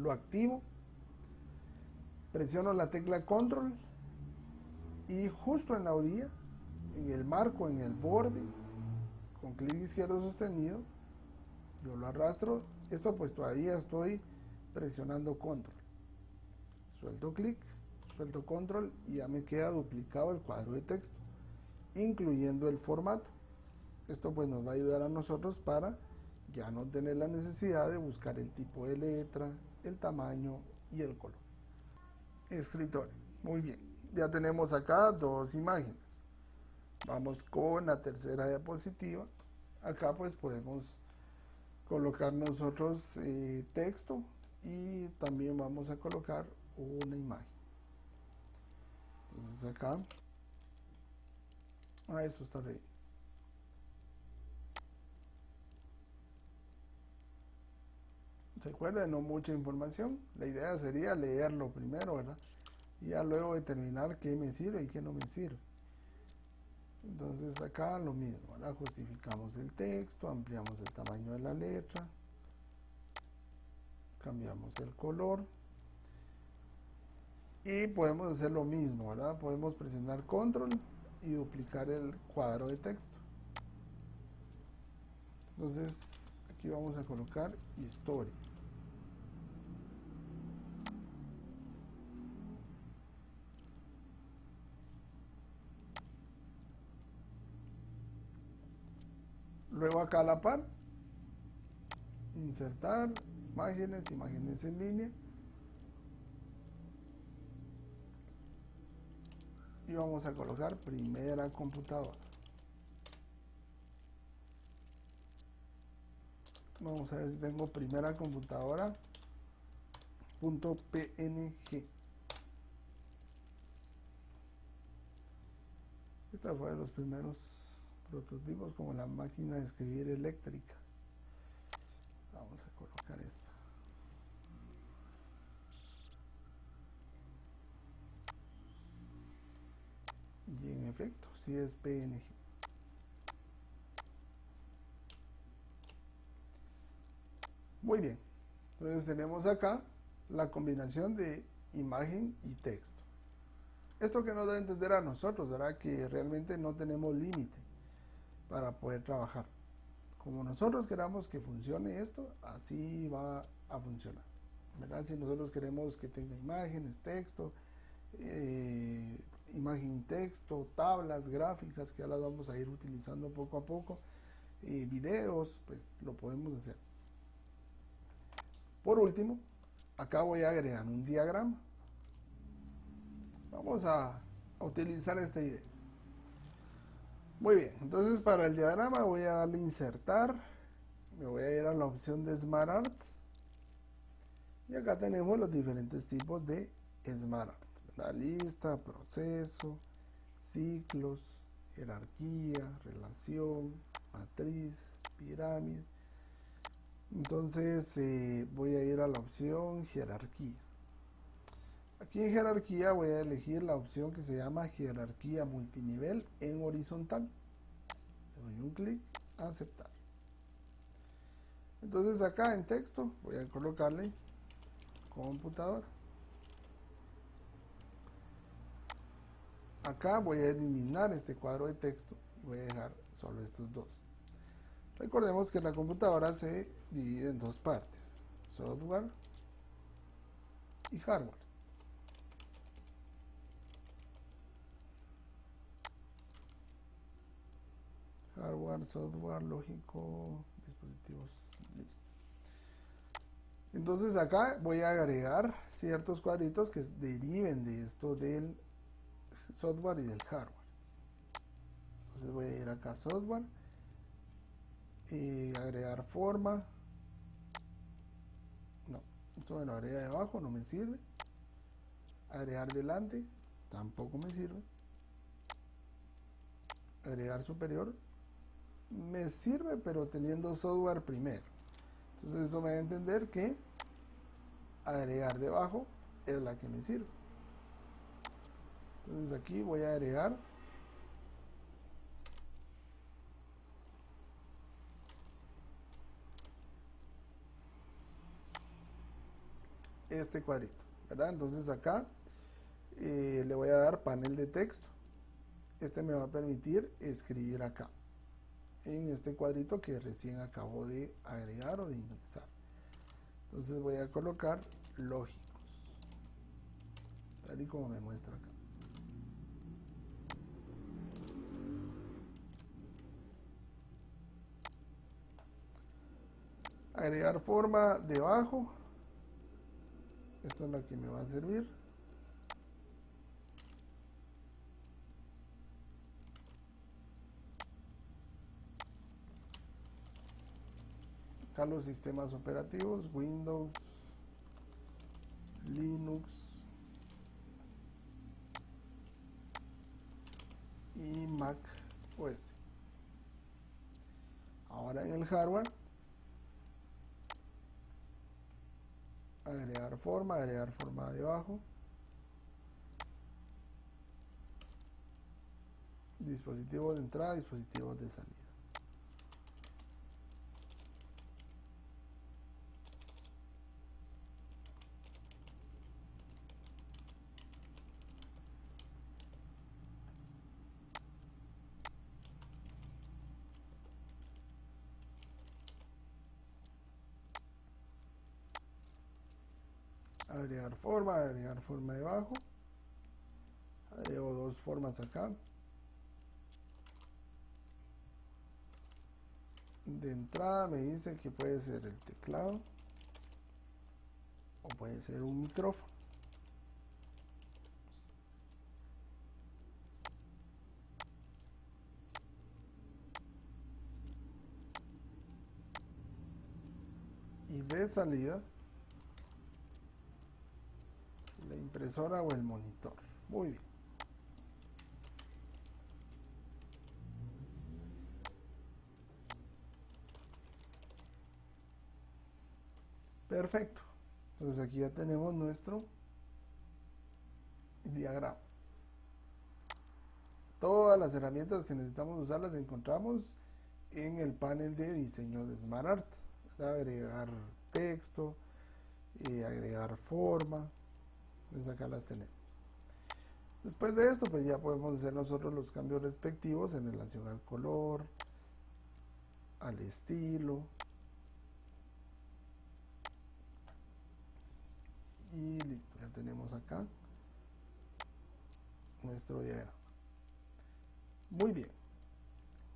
Lo activo, presiono la tecla control y justo en la orilla, en el marco, en el borde, con clic izquierdo sostenido, yo lo arrastro. Esto pues todavía estoy presionando control. Suelto clic, suelto control y ya me queda duplicado el cuadro de texto, incluyendo el formato. Esto pues nos va a ayudar a nosotros para ya no tener la necesidad de buscar el tipo de letra, el tamaño y el color. Escritorio. Muy bien. Ya tenemos acá dos imágenes. Vamos con la tercera diapositiva. Acá pues podemos colocar nosotros texto y también vamos a colocar una imagen. Entonces acá, esto está bien. Recuerden, no mucha información. La idea sería leerlo primero, ¿verdad? Y ya luego determinar qué me sirve y qué no me sirve. Entonces acá lo mismo, ¿verdad? Justificamos el texto, ampliamos el tamaño de la letra, cambiamos el color y podemos hacer lo mismo, ¿verdad? Podemos presionar control y duplicar el cuadro de texto. Entonces aquí vamos a colocar historia. Luego acá a la par, insertar imágenes, imágenes en línea. Y vamos a colocar primera computadora. Vamos a ver si tengo primera computadora .png. Esta fue de los primeros prototipos, como la máquina de escribir eléctrica. Vamos a colocar esta. Y en efecto, sí es PNG. Muy bien. Entonces tenemos acá la combinación de imagen y texto. Esto que nos da a entender a nosotros, ¿verdad? Que realmente no tenemos límite para poder trabajar. Como nosotros queramos que funcione esto, así va a funcionar, ¿verdad? Si nosotros queremos que tenga imágenes, texto, imagen y texto, tablas, gráficas, que ya las vamos a ir utilizando poco a poco, videos, pues lo podemos hacer. Por último, acá voy a agregar un diagrama. Vamos a utilizar esta idea. Muy bien, entonces para el diagrama voy a darle insertar, me voy a ir a la opción de Smart Art y acá tenemos los diferentes tipos de Smart Art, la lista, proceso, ciclos, jerarquía, relación, matriz, pirámide. Entonces voy a ir a la opción jerarquía. Aquí en jerarquía voy a elegir la opción que se llama jerarquía multinivel en horizontal. Le doy un clic a aceptar. Entonces acá en texto voy a colocarle computadora. Acá voy a eliminar este cuadro de texto y voy a dejar solo estos dos. Recordemos que la computadora se divide en dos partes, software y hardware. Hardware, software, lógico, dispositivos, listo. Entonces acá voy a agregar ciertos cuadritos que deriven de esto del software y del hardware. Entonces voy a ir acá a software y agregar forma. No, esto me lo agrega de abajo, no me sirve. Agregar delante, tampoco me sirve. Agregar superior, me sirve, pero teniendo software primero. Entonces eso me da a entender que agregar debajo es la que me sirve. Entonces aquí voy a agregar este cuadrito, ¿verdad? Entonces acá le voy a dar panel de texto. Este me va a permitir escribir acá en este cuadrito que recién acabo de agregar o de ingresar. Entonces voy a colocar lógicos, tal y como me muestra acá. Agregar forma debajo. Esta es la que me va a servir. Acá los sistemas operativos, Windows, Linux, y Mac OS. Ahora en el hardware, agregar forma debajo, dispositivos de entrada, dispositivos de salida. Agregar forma debajo, agrego dos formas acá. De entrada me dice que puede ser el teclado o puede ser un micrófono. Y de salida, la impresora o el monitor. Muy bien. Perfecto. Entonces aquí ya tenemos nuestro diagrama. Todas las herramientas que necesitamos usar las encontramos en el panel de diseño de SmartArt. Agregar texto, agregar forma. Pues acá las tenemos. Después de esto, pues ya podemos hacer nosotros los cambios respectivos en relación al color, al estilo. Y listo, ya tenemos acá nuestro diagrama. Muy bien.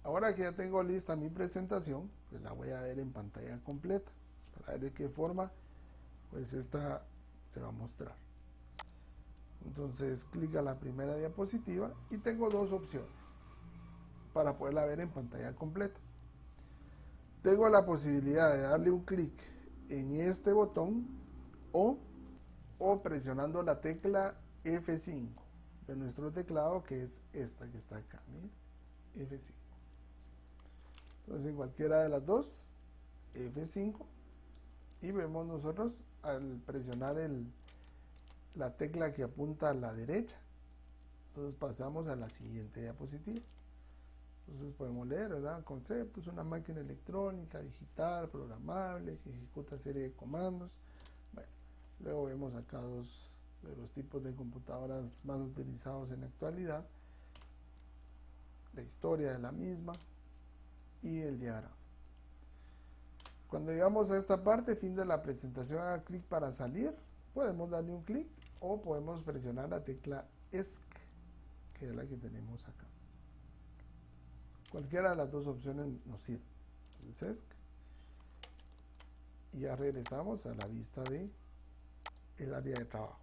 Ahora que ya tengo lista mi presentación, pues la voy a ver en pantalla completa, para ver de qué forma pues esta se va a mostrar. Entonces clic a la primera diapositiva y tengo dos opciones para poderla ver en pantalla completa. Tengo la posibilidad de darle un clic en este botón o presionando la tecla F5 de nuestro teclado, que es esta que está acá, miren, F5. Entonces en cualquiera de las dos, F5, y vemos nosotros al presionar la tecla que apunta a la derecha, entonces pasamos a la siguiente diapositiva. Entonces podemos leer, ¿verdad? Conceptos, una máquina electrónica, digital, programable, que ejecuta serie de comandos. Bueno, luego vemos acá dos de los tipos de computadoras más utilizados en la actualidad, la historia de la misma y el diagrama. Cuando llegamos a esta parte, fin de la presentación, haga clic para salir, podemos darle un clic o podemos presionar la tecla ESC, que es la que tenemos acá. Cualquiera de las dos opciones nos sirve. Entonces ESC, y ya regresamos a la vista de el área de trabajo.